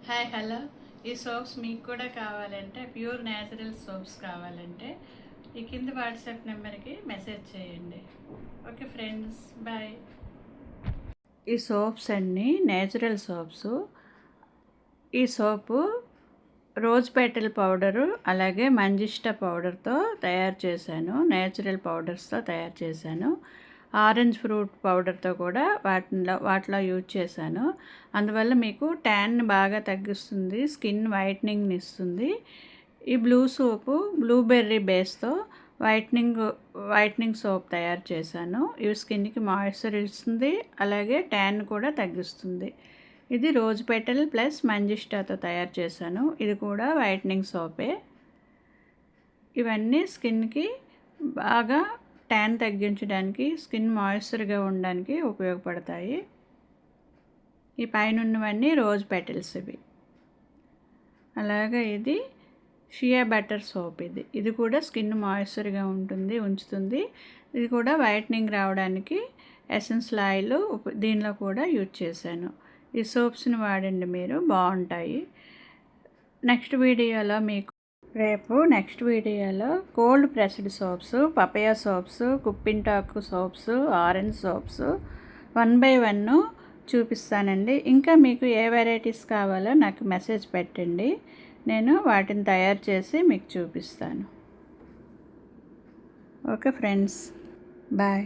Hi hello. ఈ soaps మీకు కూడా కావాలంటే, ప్యూర్ న్యాచురల్ సోప్స్ కావాలంటే ఈ కింద వాట్సాప్ నెంబర్కి మెసేజ్ చేయండి. Okay friends, bye. ఈ సోప్స్ అన్నీ నేచురల్ సోప్స్. ఈ సోపు రోజ్ పెటల్ పౌడరు అలాగే మంజిష్ట పౌడర్తో తయారు చేశాను. నేచురల్ పౌడర్స్తో తయారు చేశాను. ఆరెంజ్ ఫ్రూట్ పౌడర్తో కూడా వాటిలో యూజ్ చేశాను. అందువల్ల మీకు ట్యాన్ బాగా తగ్గిస్తుంది, స్కిన్ వైట్నింగ్ని ఇస్తుంది. ఈ బ్లూ సోపు బ్లూబెర్రీ బేస్తో వైట్నింగ్ సోప్ తయారు చేశాను. ఇవి స్కిన్కి మాయిశ్చర్ ఇస్తుంది, అలాగే ట్యాన్ కూడా తగ్గిస్తుంది. ఇది రోజ్ పెటల్ ప్లస్ మంజిష్టాతో తయారు చేశాను. ఇది కూడా వైట్నింగ్ సోపే. ఇవన్నీ స్కిన్కి బాగా ట్యాన్ తగ్గించడానికి, స్కిన్ మాయిశ్చర్గా ఉండడానికి ఉపయోగపడతాయి. ఈ పైన ఉన్నవన్నీ రోజ్ పెటల్స్ ఇవి. అలాగే ఇది షియా బటర్ సోప్. ఇది కూడా స్కిన్ మాయిశ్చర్గా ఉంచుతుంది. ఇది కూడా వైట్నింగ్ రావడానికి ఎసెన్షియల్ ఆయిల్ దీనిలో కూడా యూజ్ చేశాను. ఈ సోప్స్ని వాడండి, మీరు బాగుంటాయి. నెక్స్ట్ వీడియోలో cold pressed soaps, papaya soaps, కుప్పింటాకు సోప్స్, ఆరెంజ్ సోప్స్ 1 by 1 చూపిస్తానండి. ఇంకా మీకు ఏ వెరైటీస్ కావాలో నాకు మెసేజ్ పెట్టండి, నేను వాటిని తయారు చేసి మీకు చూపిస్తాను. Okay friends, bye.